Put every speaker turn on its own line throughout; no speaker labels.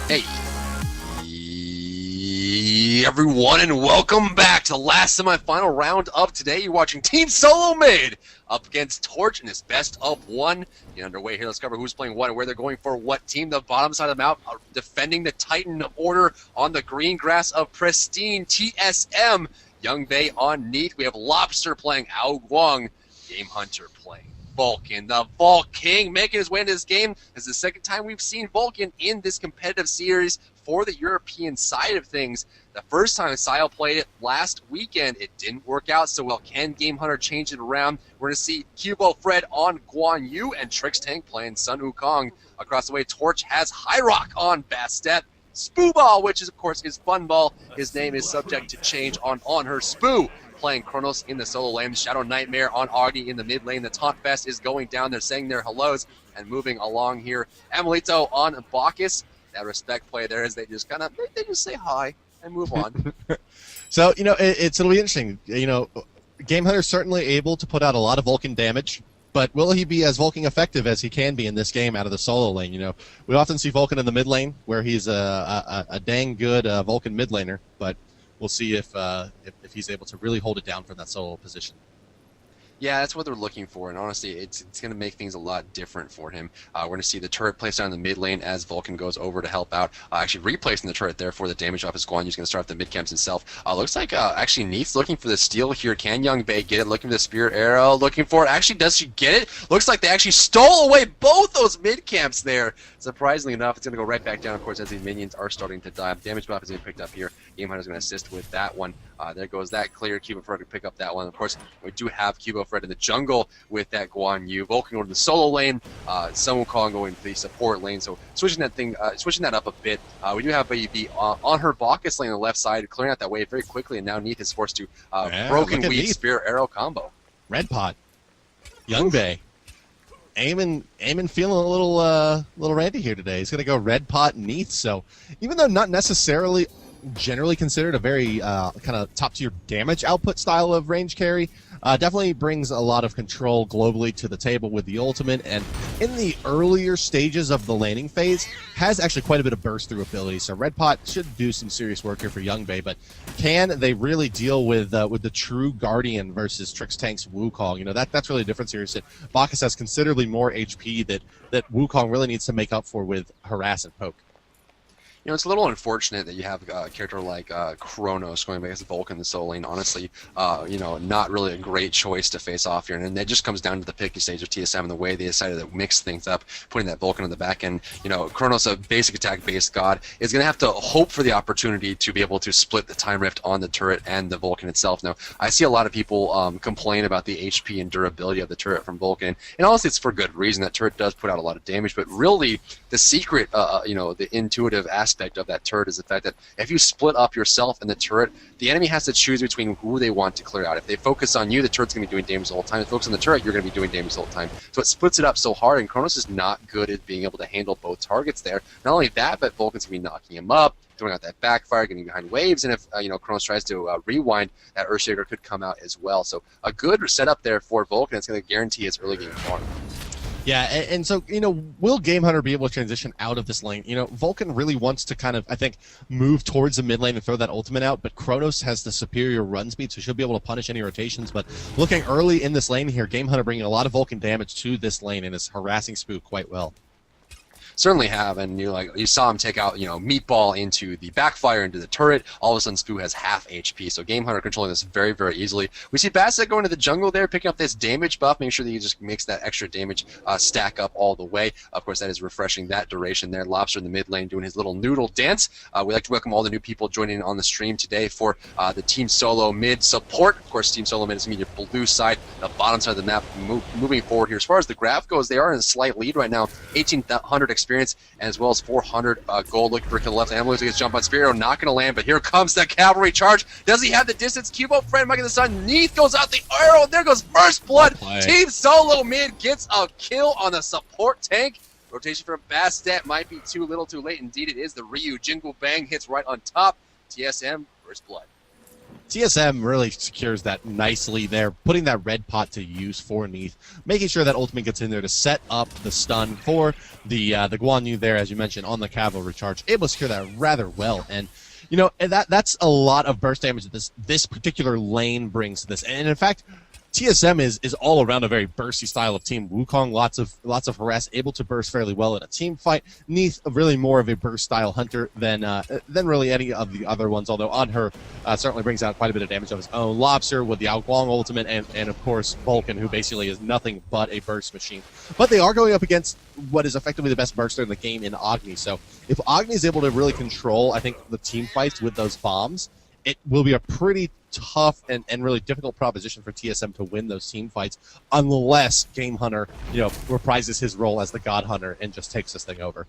Hey, everyone, and welcome back to the last semifinal round of today. You're watching Team SoloMid up against Torch in this best of one. Get underway here. Let's cover who's playing what and where they're going for what team. The bottom side of the map defending the Titan order on the green grass of Pristine TSM. Young Bay on Neat. We have Lobster playing Ao Guang. Game Hunter playing Vulcan. The Volk King making his way into this game. This is the second time we've seen Vulcan in this competitive series for the European side of things. The first time Sile played it last weekend, it didn't work out so well. Can Game Hunter change it around? We're going to see Cubo Fred on Guan Yu and Trix Tank playing Sun Wukong. Across the way, Torch has High Rock on Bastet. Spooball, which is, of course, is Funball. His name is subject to change on her Spoo. Playing Kronos in the solo lane. Shadow Nightmare on Augie in the mid lane. The Taunt Fest is going down. They're saying their hellos and moving along here. Amelito on Bacchus. That respect play there is they just kind of they just say hi and move on.
So, it'll be interesting. Game Hunter's certainly able to put out a lot of Vulcan damage, but will he be as Vulcan effective as he can be in this game out of the solo lane? We often see Vulcan in the mid lane where he's a dang good Vulcan mid laner, but we'll see if he's able to really hold it down from that solo position.
Yeah, that's what they're looking for, and honestly, it's going to make things a lot different for him. We're going to see the turret placed down in the mid lane as Vulcan goes over to help out. Actually replacing the turret there for the damage off his Guan Yu's going to start off the mid camps himself. Looks like actually Neith's looking for the steal here. Can Young Bay get it? Looking for the Spirit Arrow, looking for it. Actually, does she get it? Looks like they actually stole away both those mid camps there. Surprisingly enough, it's going to go right back down, of course, as the minions are starting to die. Damage buff is being picked up here. Game Hunter's going to assist with that one. There goes that clear. Cubo Fred to pick up that one. Of course, we do have Cubo Fred in the jungle with that Guan Yu. Vulcan going to the solo lane. Sun Wukong going to the support lane. So switching that up a bit. We do have Baby on her Bacchus lane on the left side, clearing out that wave very quickly, and now Neith is forced to Broken Weed Spear Arrow combo.
Red Pot. Young Bay. Eamon feeling a little randy here today. He's going to go Red Pot Neith. So even though not necessarily generally considered a very kind of top-tier damage output style of range carry, definitely brings a lot of control globally to the table with the ultimate, and in the earlier stages of the laning phase has actually quite a bit of burst through ability. So Red Pot should do some serious work here for Young Bay, but can they really deal with the true Guardian versus Trix Tank's Wukong? That's really a difference here. Is that Bacchus has considerably more HP that Wukong really needs to make up for with harass and poke.
It's a little unfortunate that you have a character like Kronos going against Vulcan in the solo lane. Honestly, not really a great choice to face off here. And that just comes down to the picky stage of TSM and the way they decided to mix things up, putting that Vulcan on the back end. Kronos, a basic attack-based god, is going to have to hope for the opportunity to be able to split the time rift on the turret and the Vulcan itself. Now, I see a lot of people complain about the HP and durability of the turret from Vulcan. And honestly, it's for good reason. That turret does put out a lot of damage, but really the secret, the intuitive aspect of that turret is the fact that if you split up yourself and the turret, the enemy has to choose between who they want to clear out. If they focus on you, the turret's going to be doing damage the whole time. If they focus on the turret, you're going to be doing damage the whole time. So it splits it up so hard, and Kronos is not good at being able to handle both targets there. Not only that, but Vulcan's going to be knocking him up, throwing out that backfire, getting behind waves, and if Kronos tries to rewind, that Earthshaker could come out as well. So a good setup there for Vulcan. It's going to guarantee his early game farm.
Yeah, and so, will Game Hunter be able to transition out of this lane? Vulcan really wants to kind of, I think, move towards the mid lane and throw that ultimate out, but Kronos has the superior run speed, so she'll be able to punish any rotations. But looking early in this lane here, Game Hunter bringing a lot of Vulcan damage to this lane and is harassing Spook quite well.
Certainly have, and you saw him take out Meatball into the backfire into the turret. All of a sudden, Spoo has half HP, so Game Hunter controlling this very, very easily. We see Basset going to the jungle there, picking up this damage buff, making sure that he just makes that extra damage stack up all the way. Of course, that is refreshing that duration there. Lobster in the mid lane doing his little noodle dance. We'd like to welcome all the new people joining on the stream today for the Team Solo Mid support. Of course, Team Solo Mid is going to be your blue side, the bottom side of the map. Moving forward here, as far as the graph goes, they are in a slight lead right now. 1,800 experience, as well as 400 gold. Looking for kill left. Ambulance gets jump on Spiro, not going to land, but here comes the cavalry charge. Does he have the distance? Cubo Fred, Mike in the sun. Neith goes out the arrow. There goes first blood. Team Solo Mid gets a kill on the support tank. Rotation from Bastet might be too little too late. Indeed, it is. The Ryu Jingle Bang hits right on top. TSM, first blood.
TSM really secures that nicely there, putting that red pot to use for Neath, making sure that ultimate gets in there to set up the stun for the Guan Yu there, as you mentioned, on the cavalry charge, able to secure that rather well. And that's a lot of burst damage that this particular lane brings to this. And in fact, TSM is all around a very bursty style of team. Wukong, lots of harass, able to burst fairly well in a team fight. Neath, really more of a burst style hunter than really any of the other ones. Although on her certainly brings out quite a bit of damage of his own. Lobster with the Aoguang ultimate, and of course Vulcan, who basically is nothing but a burst machine. But they are going up against what is effectively the best burster in the game in Agni. So if Agni is able to really control, I think, the team fights with those bombs, it will be a pretty tough and really difficult proposition for TSM to win those team fights, unless Game Hunter, reprises his role as the God Hunter and just takes this thing over.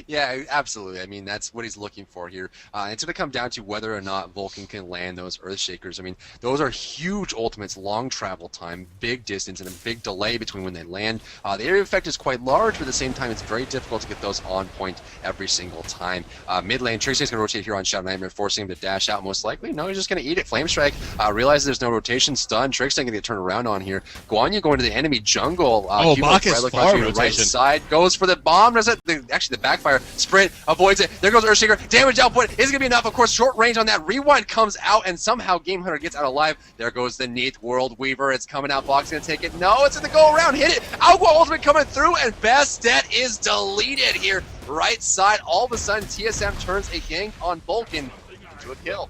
Yeah, absolutely. I mean, that's what he's looking for here. It's going to come down to whether or not Vulcan can land those Earthshakers. I mean, those are huge ultimates, long travel time, big distance, and a big delay between when they land. The area effect is quite large, but at the same time, it's very difficult to get those on point every single time. Mid lane, Trixie's going to rotate here on Shadow Nightmare, forcing him to dash out most likely. No, he's just going to eat it. Flame Strike, realizes there's no rotation, stun. Trixie going to get turned around on here. Guan Yu going to the enemy jungle.
Bacchus far
rotation. Right side, goes for the bomb, does it? Actually, the backfire, sprint, avoids it. There goes Earthshaker. Damage output isn't going to be enough. Of course, short range on that. Rewind comes out, and somehow Game Hunter gets out alive. There goes the Neath World Weaver. It's coming out. Box going to take it. No, it's going to go around. Hit it. Aoguang ultimate coming through, and Bastet is deleted here. Right side. All of a sudden, TSM turns a gank on Vulcan into a kill.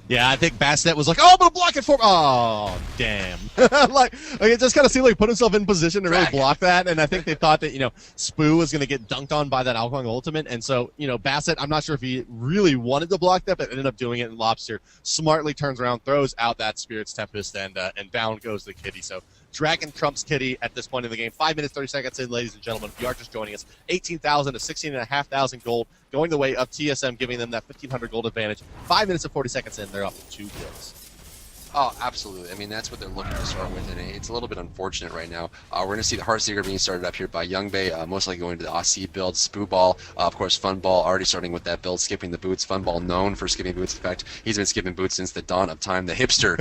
Yeah, I think Bastet was like, "Oh, I'm gonna block it for." Oh, damn! like it just kind of seemed like put himself in position to really block that, and I think they thought that Spoo was gonna get dunked on by that Aoguang ultimate, and so Bastet, I'm not sure if he really wanted to block that, but ended up doing it. And Lobster smartly turns around, throws out that Spirit's Tempest, and down goes the Kitty. So Dragon trumps Kitty at this point in the game. 5 minutes 30 seconds in, ladies and gentlemen. If you are just joining us, 18,000 to 16,500 gold going the way of TSM, giving them that 1,500 gold advantage. 5 minutes and 40 seconds in, they're up to 2 kills.
Oh, absolutely. I mean, that's what they're looking to start with, and it's a little bit unfortunate right now. We're going to see the Heartseeker being started up here by Youngbei, most likely going to the Aussie build. Spoo Ball, of course, Fun Ball already starting with that build, skipping the boots. Fun Ball known for skipping boots. In fact, he's been skipping boots since the dawn of time. The hipster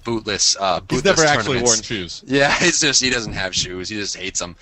bootless
He's never actually worn shoes.
Yeah, it's just he doesn't have shoes. He just hates them.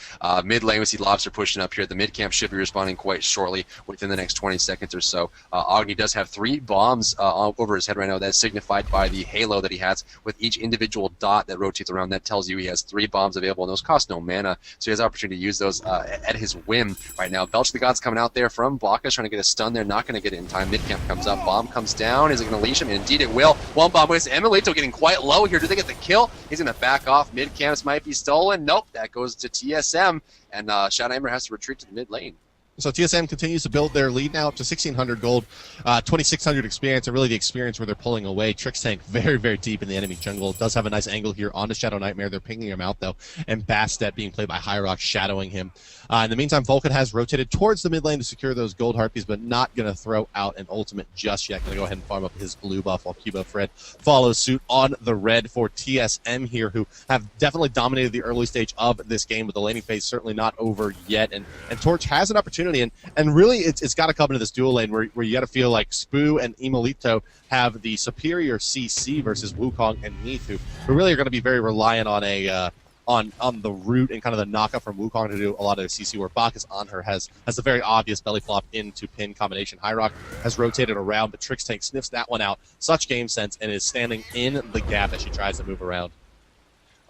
Mid lane, we see Lobster pushing up here. The mid camp should be responding quite shortly within the next 20 seconds or so. Agni does have 3 bombs over his head right now. That's signified by the halo that he has with each individual dot that rotates around. That tells you he has 3 bombs available, and those cost no mana, so he has the opportunity to use those at his whim right now. Belch the Gods coming out there from Bacchus, trying to get a stun there, not going to get it in time. Mid camp comes up, bomb comes down. Is it going to leash him? And indeed it will. One bomb waste. Emilito getting quite low here. Do they get the kill? He's going to back off. Mid camps might be stolen. Nope, that goes to TSM, and Shadowhammer has to retreat to the mid lane.
So TSM continues to build their lead now up to 1,600 gold, 2,600 experience, and really the experience where they're pulling away. Trix Tank very, very deep in the enemy jungle. Does have a nice angle here onto Shadow Nightmare. They're pinging him out, though, and Bastet being played by High Rock shadowing him. In the meantime, Vulcan has rotated towards the mid lane to secure those gold harpies, but not going to throw out an ultimate just yet. Going to go ahead and farm up his blue buff while Cubo Fred follows suit on the red for TSM here, who have definitely dominated the early stage of this game, but the laning phase certainly not over yet. And Torch has an opportunity, and really it's got to come into this dual lane where you got to feel like Spoo and Emilito have the superior CC versus Wukong and Neath, who really are going to be very reliant on a on the root and kind of the knockup from Wukong to do a lot of the CC, where Bacchus on her has a very obvious belly flop into pin combination. High Rock has rotated around, but Trix Tank sniffs that one out. Such game sense, and is standing in the gap as she tries to move around.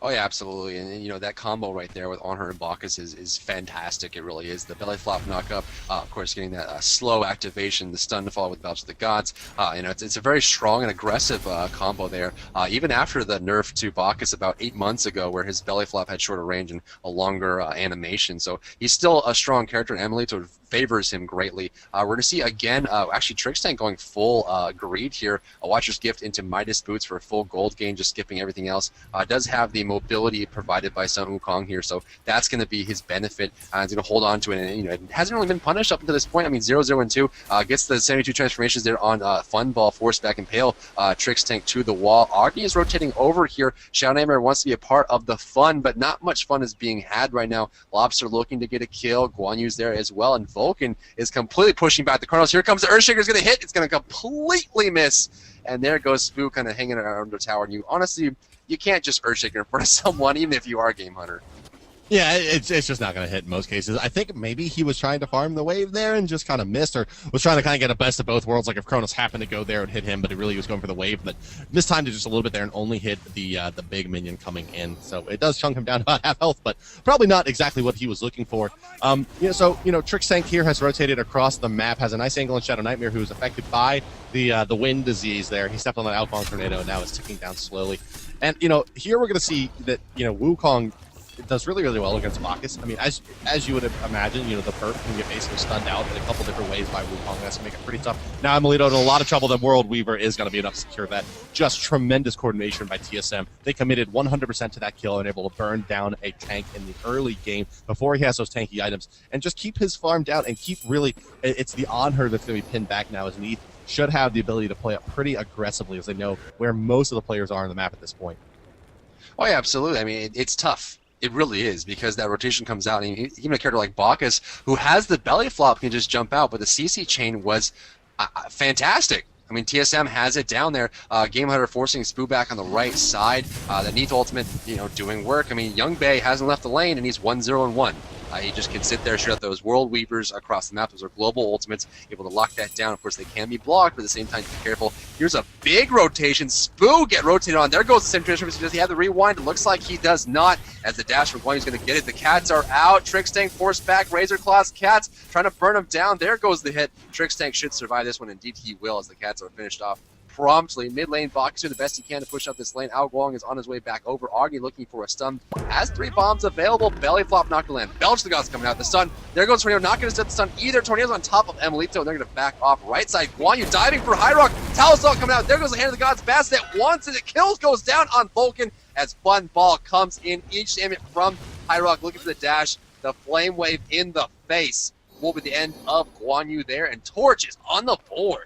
Oh yeah, absolutely, and that combo right there with On Her and Bacchus is fantastic. It really is. The belly flop knockup, of course, getting that slow activation, the stun to follow with Belch of the Gods. It's a very strong and aggressive combo there. Even after the nerf to Bacchus about 8 months ago, where his belly flop had shorter range and a longer animation, so he's still a strong character. And Emilito favors him greatly. We're going to see again, actually Trix Tank going full greed here. A Watcher's Gift into Midas Boots for a full gold gain, just skipping everything else. Does have the mobility provided by Sun Wukong here, so that's going to be his benefit. He's going to hold on to it, and it hasn't really been punished up until this point. I mean, 0-0 and 2 gets the 72 transformations there on Fun Ball, Force Back Impale, Trix Tank to the wall. Agni is rotating over here. Shadow Nightmare wants to be a part of the fun, but not much fun is being had right now. Lobster looking to get a kill. Guan Yu's there as well, and Vulcan is completely pushing back the Chronos. Here comes the Earthshaker. Is going to hit. It's going to completely miss. and there goes Spoo kind of hanging around the tower. And you can't just Earthshaker in front of someone, even if you are Game Hunter.
Yeah, it's just not going to hit in most cases. I think maybe he was trying to farm the wave there and just kind of missed, or was trying to kind of get a best of both worlds. Like if Kronos happened to go there and hit him, but he really was going for the wave, but mistimed it just a little bit there and only hit the big minion coming in. So it does chunk him down about half health, but probably not exactly what he was looking for. Trick's tank here has rotated across the map, has a nice angle on Shadow Nightmare, who is affected by the wind disease there. He stepped on that Alphonse tornado and now is ticking down slowly. And here we're going to see that Wukong does really, really well against Bacchus. I mean, as you would imagine, the perp can get basically stunned out in a couple different ways by Wukong. That's going to make it pretty tough. Now, Emilito in a lot of trouble. The World Weaver is going to be enough to secure that. Just tremendous coordination by TSM. They committed 100% to that kill and able to burn down a tank in the early game before he has those tanky items. And just keep his farm down and keep really... It's the On-Her that's going to be pinned back now, as Neath should have the ability to play up pretty aggressively, as they know where most of the players are on the map at this point.
Oh, yeah, absolutely. I mean, it's tough. It really is, because that rotation comes out, and even a character like Bacchus, who has the belly flop, can just jump out, but the CC chain was fantastic. I mean, TSM has it down there. Game Hunter forcing Spoo back on the right side. The Neath ultimate, doing work. I mean, Young Bae hasn't left the lane, and he's 1-0-1. He just can sit there, shoot out those World Weavers across the map. Those are global ultimates, able to lock that down. Of course, they can be blocked, but at the same time, be careful. Here's a big rotation. Spoo get rotated on. There goes the same transformation. Does he have the rewind? It looks like he does not, as the dash from Guan Yu's going to get it. The cats are out. Trickstank forced back. Razor Claws cats trying to burn him down. There goes the hit. Trickstank should survive this one. Indeed, he will, as the cats are finished off promptly. Mid lane, Bacchus doing the best he can to push up this lane. Ao Guang is on his way back over. Augie looking for a stun. Has 3 bombs available. Belly flop not going to land. Belch the Gods coming out. The stun. There goes Tornado. Not going to set the stun either. Tornado's on top of Emilito, and they're going to back off. Right side, Guan Yu diving for High Rock. Talisol coming out. There goes the Hand of the Gods. Bastet once, and it kills, goes down on Vulcan as Fun Ball comes in. Each damage from High Rock looking for the dash. The Flame Wave in the face will be the end of Guan Yu there, and Torch is on the board.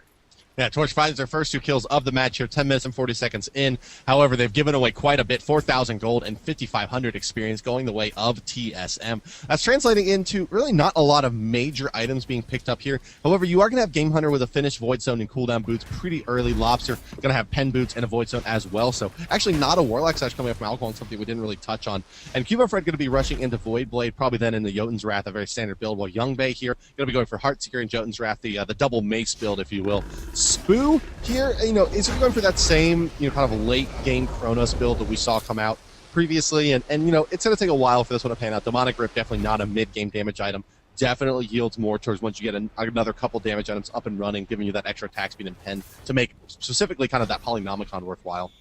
Yeah, Torch finds their first 2 kills of the match here, 10 minutes and 40 seconds in. However, they've given away quite a bit, 4,000 gold and 5,500 experience going the way of TSM. That's translating into really not a lot of major items being picked up here. However, you are going to have Game Hunter with a finished Void Zone and cooldown boots pretty early. Lobster going to have pen boots and a Void Zone as well. So actually not a Warlock Sash coming up from Alcohol, something we didn't really touch on. And Cuba Fred going to be rushing into Void Blade, probably then in the Jotun's Wrath, a very standard build, while Young Bae here going to be going for Heartseeker and Jotun's Wrath, the double mace build, if you will. Spoo here, is going for that same, kind of late game Kronos build that we saw come out previously, and it's going to take a while for this one to pan out. Demonic Grip, definitely not a mid-game damage item. Definitely yields more towards once you get another couple damage items up and running, giving you that extra attack speed and pen to make specifically kind of that Polynomicon worthwhile.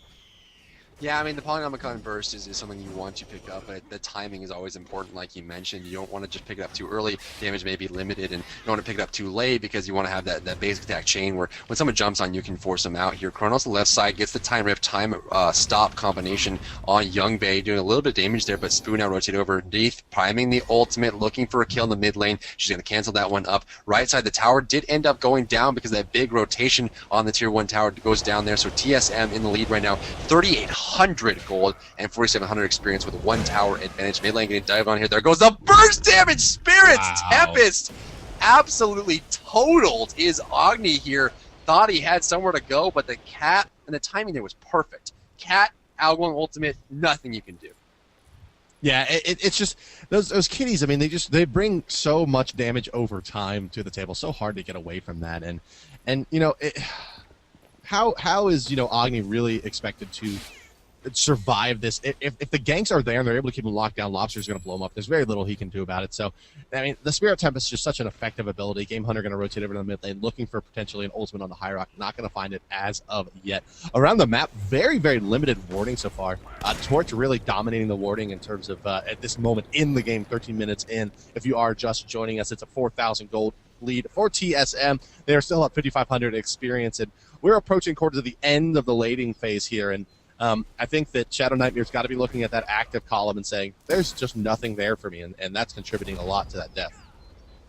Yeah, I mean, the Polynomicon burst is something you want to pick up, but the timing is always important, like you mentioned. You don't want to just pick it up too early. Damage may be limited, and you don't want to pick it up too late because you want to have that basic attack chain where when someone jumps on you can force them out here. Kronos on the left side gets the time rift, time stop combination on Young Bae, doing a little bit of damage there, but Spoo now rotate over Neath, priming the ultimate, looking for a kill in the mid lane. She's going to cancel that one up. Right side, the tower did end up going down because that big rotation on the tier 1 tower goes down there, so TSM in the lead right now, 3,800 gold and 4,700 experience with 1 tower advantage. Mid lane getting dived on here. There goes the burst damage! Spirits!
Wow.
Tempest absolutely totaled his Agni here. Thought he had somewhere to go, but the cat and the timing there was perfect. Cat, Algong ultimate, nothing you can do.
Yeah, it's just those kitties. I mean, they bring so much damage over time to the table. So hard to get away from that, and how is Agni really expected to survive this? If the ganks are there and they're able to keep him locked down, Lobster's going to blow him up. There's very little he can do about it. So, I mean, the Spirit Tempest is just such an effective ability. Game Hunter going to rotate over to the mid lane, looking for potentially an ultimate on the High Rock. Not going to find it as of yet. Around the map, very, very limited warding so far. Torch really dominating the warding in terms of, at this moment in the game, 13 minutes in. If you are just joining us, it's a 4,000 gold lead for TSM. They are still at 5,500 experience, and we're approaching towards the end of the lading phase here, and I think that Shadow Nightmare's got to be looking at that active column and saying, there's just nothing there for me, and that's contributing a lot to that death.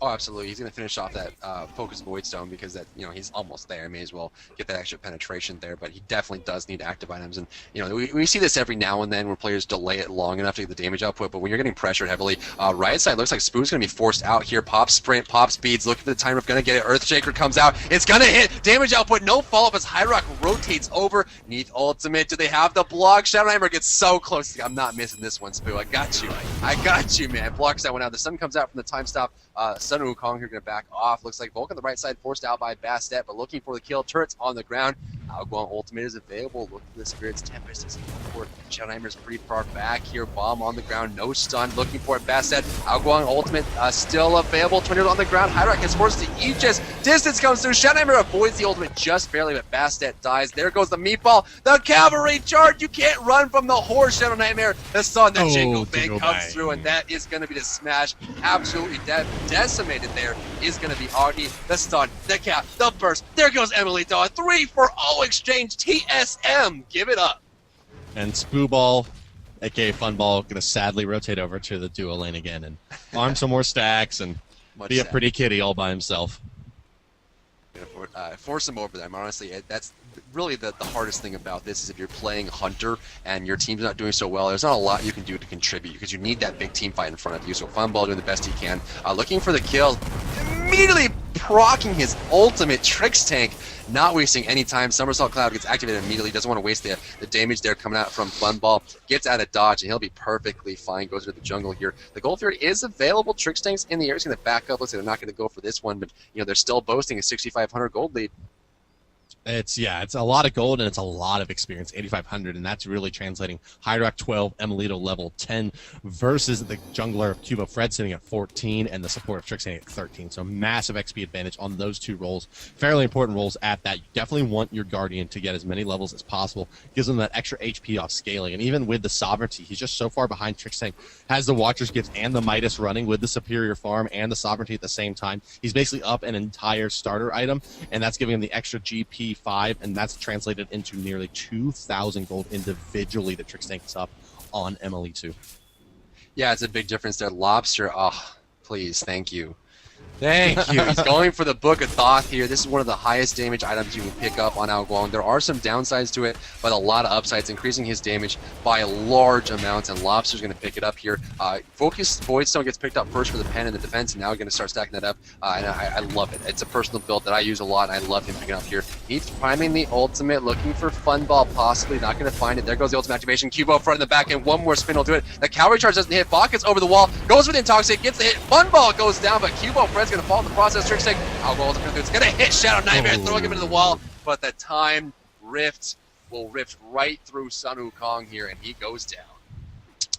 Oh, absolutely. He's going to finish off that focus Void Stone because that he's almost there. May as well get that extra penetration there, but he definitely does need active items. And we see this every now and then where players delay it long enough to get the damage output. But when you're getting pressured heavily, right side looks like Spoo's going to be forced out here. Pop sprint, pop speeds. Looking for the timer. Going to get it. Earthshaker comes out. It's going to hit. Damage output. No follow up as Hyrock rotates over. Neath ultimate. Do they have the block? Shadow Nightmare gets so close. I'm not missing this one, Spoo. I got you. I got you, man. Blocks that one out. The sun comes out from the time stop. Sun Wukong here going to back off. Looks like Volk on the right side forced out by Bastet, but looking for the kill. Turrets on the ground. Guang ultimate is available. Look for the Spirit's Tempest is for Shadow Nightmare's pretty far back here. Bomb on the ground. No stun. Looking for it. Bastet. Guang ultimate still available. Tornado on the ground. Hyrock is forced to Aegis. Distance comes through. Shadow Nightmare avoids the ultimate just barely, but Bastet dies. There goes the meatball. The cavalry charge. You can't run from the horse, Shadow Nightmare. The sun, the Jingle Bang comes through, and that is going to be the smash. Absolutely decimated there is going to be Augie. The stun, the cap, the burst. There goes Emily Daw. 3-for-0 exchange. TSM. Give it up.
And Spooball, aka Funball, going to sadly rotate over to the duo lane again and farm some more stacks and be a pretty kitty all by himself.
Force him over them. Honestly, that's really the hardest thing about this is if you're playing Hunter and your team's not doing so well, there's not a lot you can do to contribute because you need that big team fight in front of you. So Funball doing the best he can. Looking for the kill. Immediately procking his ultimate Tricks Tank. Not wasting any time. Somersault Cloud gets activated immediately. Doesn't want to waste the damage there coming out from Funball. Gets out of dodge, and he'll be perfectly fine. Goes into the jungle here. The Gold Fury is available. Tricks Tanks in the air. He's going to back up. Looks like they're not going to go for this one, but they're still boasting a 6,500 gold lead.
It's a lot of gold and it's a lot of experience, 8,500, and that's really translating. Hyrock 12, Emilito level 10 versus the jungler of Cubo Fred sitting at 14 and the support of Trick sitting at 13. So massive XP advantage on those two roles. Fairly important roles at that. You definitely want your Guardian to get as many levels as possible. Gives them that extra HP off scaling. And even with the Sovereignty, he's just so far behind Trick Tank. Has the Watcher's Gift and the Midas running with the Superior Farm and the Sovereignty at the same time. He's basically up an entire starter item, and that's giving him the extra GP 5, and that's translated into nearly 2,000 gold individually that Trick Tank's up on MLE2.
Yeah, it's a big difference there. Lobster, oh, please, thank you. Thank you. He's going for the Book of Thoth here. This is one of the highest damage items you can pick up on Guang. There are some downsides to it, but a lot of upsides, increasing his damage by large amounts, and Lobster's going to pick it up here. Focus Voidstone gets picked up first for the pen and the defense, and now we're going to start stacking that up, and I love it. It's a personal build that I use a lot, and I love him picking up here. He's priming the ultimate, looking for Funball, possibly not going to find it. There goes the ultimate activation. Cubo front in the back, and one more spin will do it. The cavalry charge doesn't hit. Bach gets over the wall, goes for the Intoxic, gets the hit. Funball goes down, but Cubo Fred's going to fall in the process. Trick Tank, it's going to hit Shadow Nightmare, throwing him into the wall, but the time rift will rift right through Sun Wukong here, and he goes down.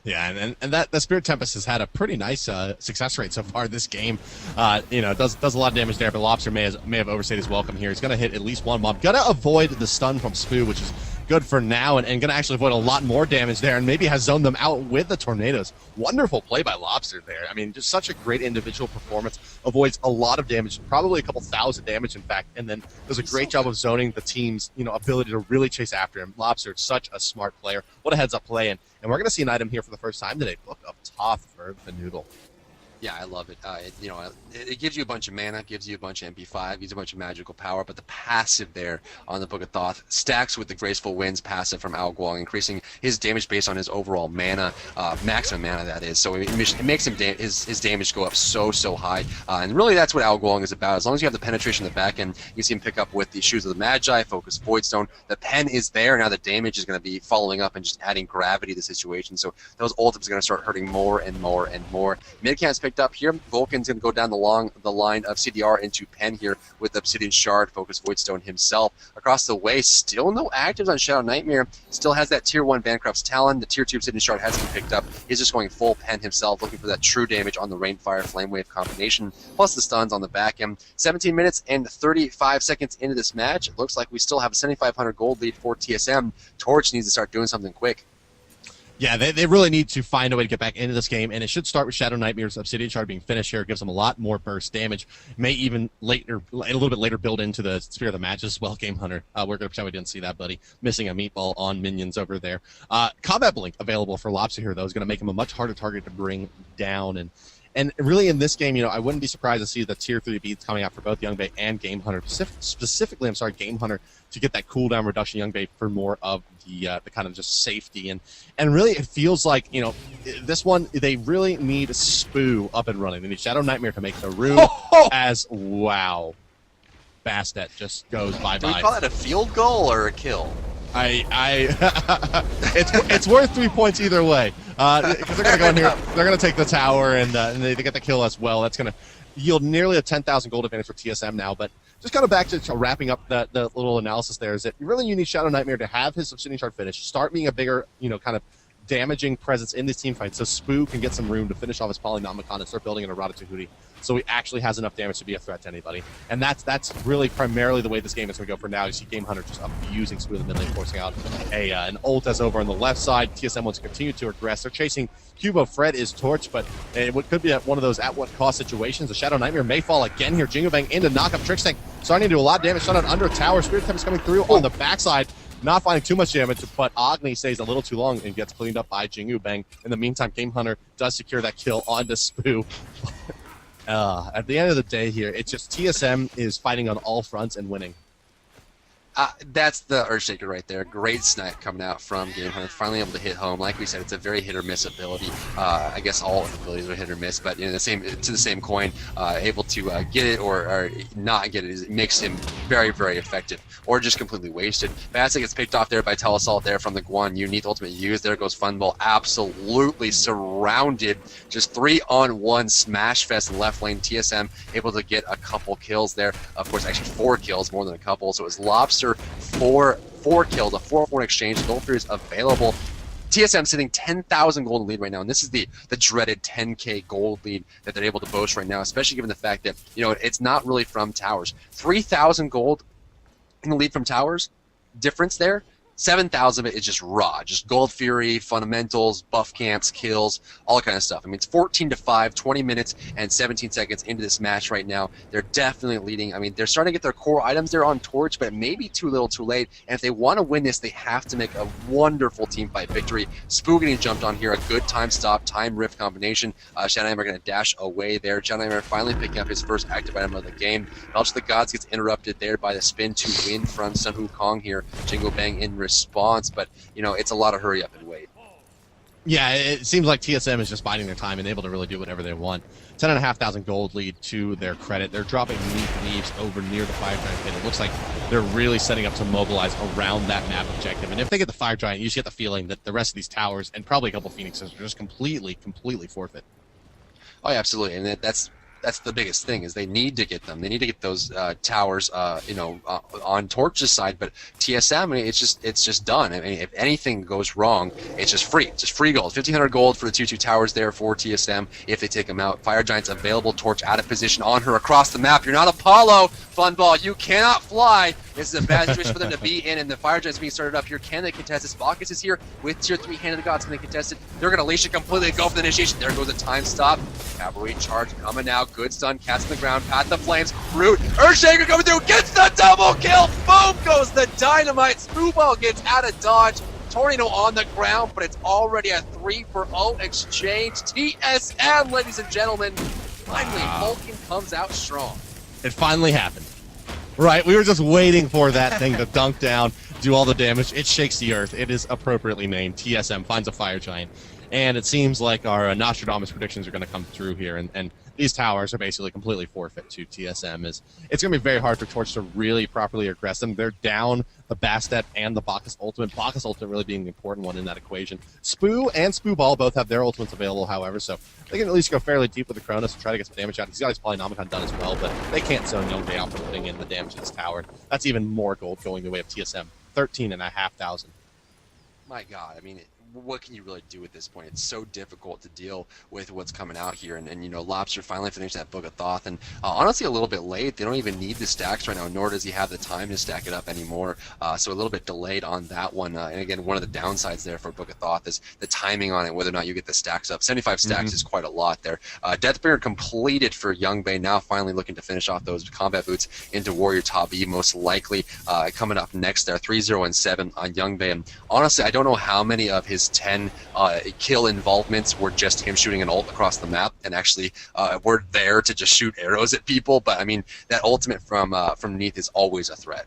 Yeah, and that the Spirit Tempest has had a pretty nice success rate so far this game. Does a lot of damage there, but Lobster may have overstayed his welcome here. He's going to hit at least one mob. Going to avoid the stun from Spoo, which is good for now, and going to actually avoid a lot more damage there, and maybe has zoned them out with the tornadoes. Wonderful play by Lobster there. I mean, just such a great individual performance. Avoids a lot of damage, probably a couple thousand damage, in fact, and then does a great job of zoning the team's ability to really chase after him. Lobster, such a smart player. What a heads-up play, and we're going to see an item here for the first time today. Book of Thoth for the Noodle.
Yeah, I love it. It gives you a bunch of mana, gives you a bunch of MP5, gives you a bunch of magical power, but the passive there on the Book of Thoth stacks with the Graceful Winds passive from Guang, increasing his damage based on his overall mana, maximum mana that is. So it makes him his damage go up so high, and really that's what Guang is about. As long as you have the penetration in the back end, you see him pick up with the Shoes of the Magi, Focus Voidstone. The pen is there, now the damage is going to be following up and just adding gravity to the situation. So those ultimates are going to start hurting more and more and more. Mid-camp's picked up here. Vulcan's going to go down the line of CDR into Pen here with Obsidian Shard, Focus Voidstone himself. Across the way, still no actives on Shadow Nightmare. Still has that Tier 1 Bancroft's Talon. The Tier 2 Obsidian Shard has been picked up. He's just going full Pen himself, looking for that true damage on the Rainfire Flame Wave combination, plus the stuns on the back end. 17 minutes and 35 seconds into this match. It looks like we still have a 7,500 gold lead for TSM. Torch needs to start doing something quick.
Yeah, they really need to find a way to get back into this game, and it should start with Shadow Nightmare's Obsidian Shard being finished here. It gives them a lot more burst damage. May even a little bit later build into the Spirit of the Match as well, Game Hunter. We're going to pretend we didn't see that, buddy. Missing a meatball on minions over there. Combat Blink available for Lobster here, though, is going to make him a much harder target to bring down, and And really in this game, I wouldn't be surprised to see the tier 3 beats coming out for both Young Bay and Game Hunter. Specifically, Game Hunter to get that cooldown reduction. Young Bay for more of the kind of just safety. And really it feels like, this one, they really need Spoo up and running. They need Shadow Nightmare to make the room as wow. Bastet just goes bye-bye.
Do we call that a field goal or a kill?
It's worth 3 points either way. Because they're going to go in here, they're going to take the tower, and they get the kill as well. That's going to yield nearly a 10,000 gold advantage for TSM now. But just kind of back to wrapping up the little analysis there, is that really you need Shadow Nightmare to have his Obsidian Shard finish, start being a bigger, kind of damaging presence in this team fight, so Spoo can get some room to finish off his Polynomicon and start building an Errata Tahuti, so he actually has enough damage to be a threat to anybody. And that's really primarily the way this game is going to go for now. You see Game Hunter just abusing Spoo in the mid lane, forcing out an ult as over on the left side. TSM wants to continue to regress. They're chasing Cubo. Fred is torched, but it could be one of those at what cost situations. The Shadow Nightmare may fall again here. Jingu Bang into knock up Tricksting, starting to do a lot of damage. Shut out under tower. Spirit Temp is coming through on the backside. Not finding too much damage, but Agni stays a little too long and gets cleaned up by Jingu Bang. In the meantime, Game Hunter does secure that kill onto Spoo. At the end of the day here, it's just TSM is fighting on all fronts and winning.
That's the Earthshaker right there. Great snipe coming out from Game Hunter. Finally able to hit home. Like we said, it's a very hit or miss ability. I guess all abilities are hit or miss, but to the same coin, able to get it or not get it makes him very, very effective, or just completely wasted. Bastet gets picked off there by Teleassault there from the Guan Yu. Neath ultimate use. There goes Funball, absolutely surrounded. Just 3-on-1 smash fest in left lane. TSM able to get a couple kills there. Of course, actually 4 kills, more than a couple. So it was Lobster. Four kills, a 4-4 exchange. Gold Fury is available. TSM sitting 10,000 gold lead right now, and this is the dreaded 10k gold lead that they're able to boast right now, especially given the fact that it's not really from towers. 3,000 gold in the lead from towers, difference there. 7,000 of it is just raw, just Gold Fury, fundamentals, buff camps, kills, all that kind of stuff. I mean, it's 14-5, 20 minutes and 17 seconds into this match right now. They're definitely leading. I mean, they're starting to get their core items there on Torch, but maybe too little too late. And if they want to win this, they have to make a wonderful team fight victory. Spoo getting jumped on here, a good time stop, time rift combination. Shadow Nightmare going to dash away there. Shadow Nightmare finally picking up his first active item of the game. Belch of the Gods gets interrupted there by the spin to win from Sun Wukong here. Jingle Bang in response, but it's a lot of hurry up and wait.
Yeah, it seems like TSM is just biding their time and able to really do whatever they want. 10,500 gold lead to their credit. They're dropping Neath Leaves over near the Fire Giant pit. It looks like they're really setting up to mobilize around that map objective. And if they get the Fire Giant, you just get the feeling that the rest of these towers and probably a couple Phoenixes are just completely forfeit. Oh, yeah, absolutely. And that's the biggest thing, is they need to get them. They need to get those towers, on Torch's side. But TSM, I mean, it's just done. I mean, if anything goes wrong, it's just free. Just free gold. 1,500 gold for the 2-2 towers there for TSM if they take them out. Fire Giant's available. Torch out of position on her across the map. You're not Apollo, Funball. You cannot fly. This is a bad situation for them to be in, and the Fire Giant's being started up here. Can they contest this? Bacchus is here with tier 3 Hand of the Gods. Can they contest it? They're going to leash it completely and go for the initiation. There goes a time stop. Cavalry charge coming out. Good stun. Cats on the ground. Pat the flames. Root. Earthshaker coming through. Gets the double kill. Boom goes the dynamite. Spooball gets out of dodge. Tornado on the ground, but it's already a 3-for-0 exchange. TSM, ladies and gentlemen. Finally, Vulcan comes out strong. It finally happened. Right, we were just waiting for that thing to dunk down, do all the damage. It shakes the earth. It is appropriately named. TSM finds a Fire Giant. And it seems like our Nostradamus predictions are going to come through here. And these towers are basically completely forfeit to TSM. It's going to be very hard for Torch to really properly aggress them. They're down the Bastet and the Bacchus ultimate. Bacchus ultimate really being the important one in that equation. Spoo and Spooball both have their ultimates available, however, so they can at least go fairly deep with the Cronus and try to get some damage out. He's got his Polynomicon done as well, but they can't zone Young Day out for putting in the damage to this tower. That's even more gold going the way of TSM. 13,500.
My God, I mean, what can you really do at this point? It's so difficult to deal with what's coming out here. And Lobster finally finished that Book of Thoth. And honestly, a little bit late. They don't even need the stacks right now, nor does he have the time to stack it up anymore. So a little bit delayed on that one. And again, one of the downsides there for Book of Thoth is the timing on it, whether or not you get the stacks up. 75 stacks is quite a lot there. Deathbringer completed for Young Bay, now finally looking to finish off those combat boots into Warrior Tabi, most likely coming up next there. 3-0 and 7 on Young Bay. And honestly, I don't know how many of his his 10 kill involvements were just him shooting an ult across the map, and actually we're there to just shoot arrows at people. But I mean, that ultimate from Neath is always a threat.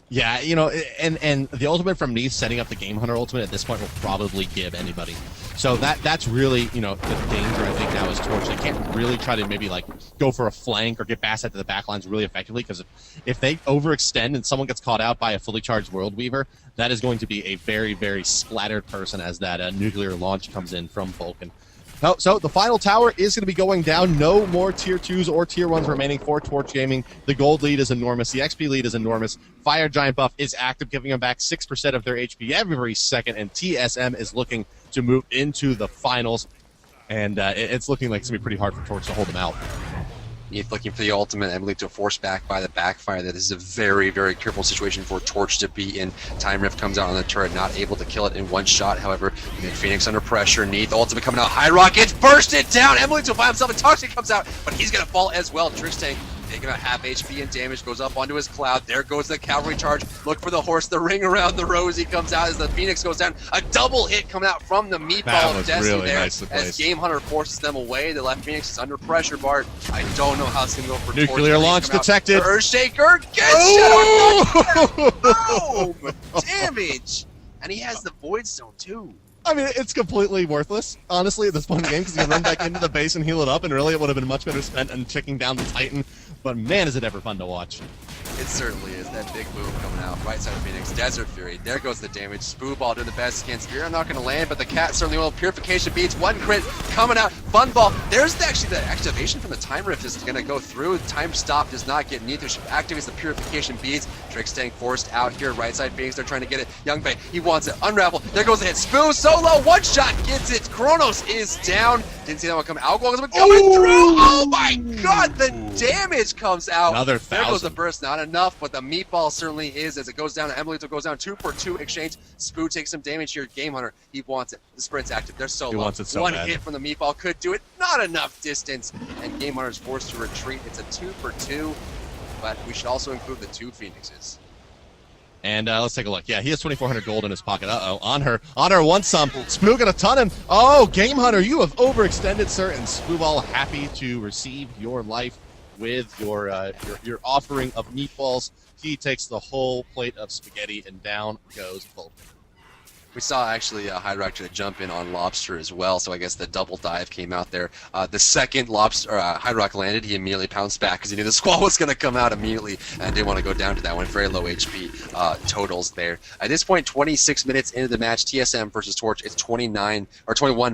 Yeah, you know, and the ultimate from Neath setting up the Game Hunter ultimate at this point will probably give anybody. So that's really, you know, the danger I think now is Torch. They can't really try to maybe like go for a flank or get Bassett to the backlines really effectively, because if they overextend and someone gets caught out by a fully charged World Weaver, that is going to be a very, very splattered person as that nuclear launch comes in from Vulcan. So the final tower is going to be going down. No more tier 2s or tier 1s remaining for Torch Gaming. The gold lead is enormous. The XP lead is enormous. Fire Giant buff is active, giving them back 6% of their HP every second, and TSM is looking to move into the finals. And it's looking like it's going to be pretty hard for Torch to hold them out.
Neath looking for the ultimate, Emily to force back by the backfire. That is a very, very careful situation for Torch to be in. Time Rift comes out on the turret, not able to kill it in one shot. However, Phoenix under pressure. Neath ultimate coming out. High Rocket bursted down. Emily to by himself, and Toxic comes out, but he's going to fall as well. Trixtank taking about half HP and damage, goes up onto his cloud. There goes the cavalry charge. Look for the horse. The ring around the rosy comes out as the Phoenix goes down. A double hit coming out from the meatball of Destiny
really
there
nice
as Game Hunter forces them away. The left Phoenix is under pressure, Bart. I don't know how it's going to go for
Nuclear launch detected.
Earthshaker gets boom! Damage! And he has the Void Stone too.
I mean, it's completely worthless, honestly, at this point in the game, because you can run back into the base and heal it up, and really it would have been much better spent on checking down the Titan. But man, is it ever fun to watch.
It certainly is. That big boom coming out. Right side of Phoenix. Desert Fury. There goes the damage. Spoo Ball doing the best against Spear. I'm not going to land, but the cat certainly will. Purification beats. One crit coming out. Fun Ball. There's actually the activation from the Time Rift is going to go through. Time Stop does not get Neath. She activates the Purification beats. Trixtank forced out here. Right side Phoenix. They're trying to get it. Young Bay. He wants it. Unravel. There goes the hit. Spoo solo. One shot gets it. Kronos is down. Didn't see that one coming. Alcohol is coming through. Oh my god. The damage comes out.
Another 1,000.
There goes the burst. Not enough, but the meatball certainly is as it goes down. Emily goes down 2 for 2 exchange. Spoo takes some damage here. Game Hunter, he wants it. The sprint's active. They're so
He
low.
wants it so
One
bad.
hit from the meatball could do it. Not enough distance, and Game Hunter's forced to retreat. It's a 2 for 2, but we should also include the 2 Phoenixes.
And let's take a look. Yeah, he has 2,400 gold in his pocket. Uh-oh, on her wants some. Spoo gonna ton him. Oh, Game Hunter, you have overextended, sir. And Spooball happy to receive your life with your offering of meatballs. He takes the whole plate of spaghetti, and down goes Vulcan.
We saw actually High Rock try to jump in on Lobster as well, so I guess the double dive came out there. The second High Rock landed, he immediately pounced back because he knew the squall was going to come out immediately and didn't want to go down to that one. Very low HP totals there. At this point, 26 minutes into the match, TSM versus Torch. It's 21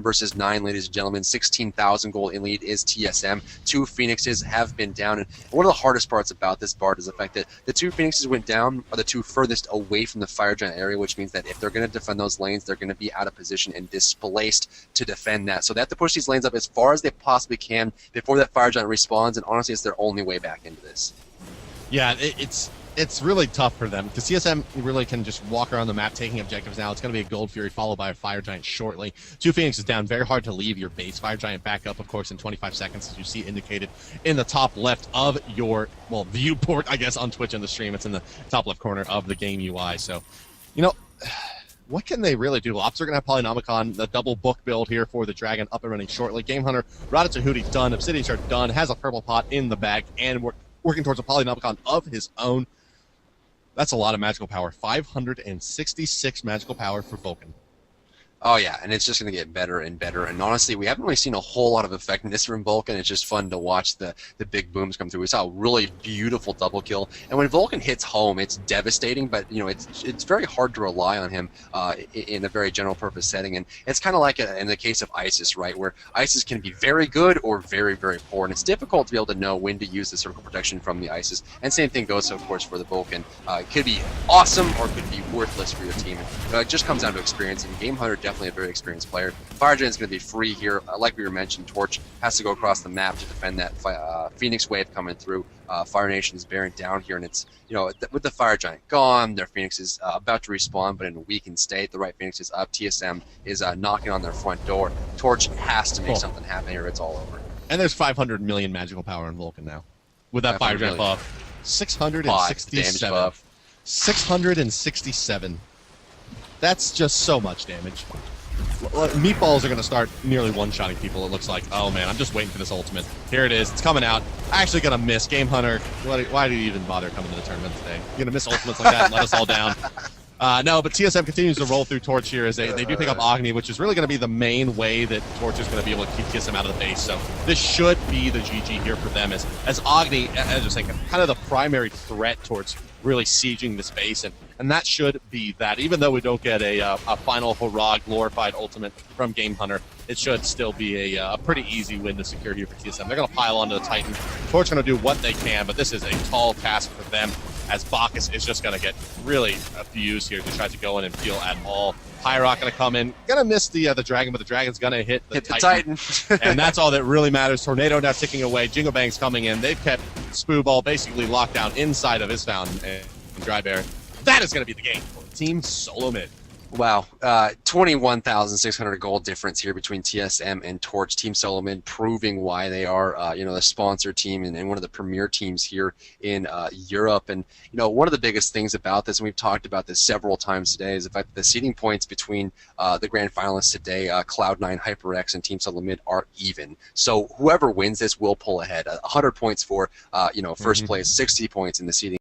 versus 9, ladies and gentlemen. 16,000 gold in lead is TSM. 2 Phoenixes have been down, and one of the hardest parts about this, Bart, is the fact that the 2 Phoenixes went down are the 2 furthest away from the Fire Giant area, which means that if they're going to defend those lanes, they're going to be out of position and displaced to defend that. So they have to push these lanes up as far as they possibly can before that Fire Giant respawns, and honestly, it's their only way back into this.
Yeah, it's really tough for them because TSM really can just walk around the map taking objectives now. It's going to be a Gold Fury followed by a Fire Giant shortly. 2 Phoenixes down. Very hard to leave your base. Fire Giant back up, of course, in 25 seconds, as you see indicated in the top left of your, well, viewport, I guess, on Twitch in the stream. It's in the top left corner of the game UI. So, you know, what can they really do? Lobster going to have Polynomicon, the double book build here for the Dragon up and running shortly. Game Hunter, Ratatouille done, Obsidian Shard done, has a purple pot in the bag, and we're working towards a Polynomicon of his own. That's a lot of magical power. 566 magical power for Vulcan.
Oh yeah, and it's just going to get better and better. And honestly, we haven't really seen a whole lot of effectiveness from Vulcan. It's just fun to watch the big booms come through. We saw a really beautiful double kill, and when Vulcan hits home, it's devastating. But you know, it's very hard to rely on him in a very general purpose setting. And it's kind of like in the case of Isis, right, where Isis can be very good or very, very poor, and it's difficult to be able to know when to use the circle protection from the Isis. And same thing goes, of course, for the Vulcan. It could be awesome or it could be worthless for your team. It just comes down to experience. And Game Hunter definitely a very experienced player. Fire Giant is going to be free here. Like we were mentioned, Torch has to go across the map to defend that Phoenix wave coming through. Fire Nation is bearing down here, and it's, you know, with the Fire Giant gone, their Phoenix is about to respawn, but in a weakened state. The right Phoenix is up. TSM is knocking on their front door. Torch has to make something happen here. It's all over.
And there's 500 million magical power in Vulcan now. With that Fire Giant buff. 667. 667. That's just so much damage. Meatballs are going to start nearly one-shotting people, it looks like. Oh, man, I'm just waiting for this ultimate. Here it is. It's coming out. Actually going to miss. Game Hunter, why do you even bother coming to the tournament today? You're going to miss ultimates like that and let us all down. No, but TSM continues to roll through Torch here as they do pick up Agni, which is really going to be the main way that Torch is going to be able to keep TSM out of the base. So this should be the GG here for them as Agni, as I was saying, kind of the primary threat towards really sieging this base, and that should be that. Even though we don't get a final hurrah glorified ultimate from Game Hunter, it should still be a pretty easy win to secure here for TSM. They're going to pile onto the Titan. Torch going to do what they can, but this is a tall task for them as Bacchus is just going to get really abused here to try to go in and feel at all. Pyrock going to come in, going to miss the Dragon, but the Dragon's going to hit the Titan. And that's all that really matters. Tornado now ticking away. Jingle Bang's coming in. They've kept Spooball basically locked down inside of his fountain and Dry Bear. That is going to be the game for Team SoloMid.
Wow, 21,600 gold difference here between TSM and Torch. Team SoloMid proving why they are, the sponsor team and one of the premier teams here in Europe. And one of the biggest things about this, and we've talked about this several times today, is the fact that the seeding points between the grand finalists today, Cloud9, HyperX, and Team SoloMid are even. So whoever wins this will pull ahead. 100 points for first place, 60 points in the seeding.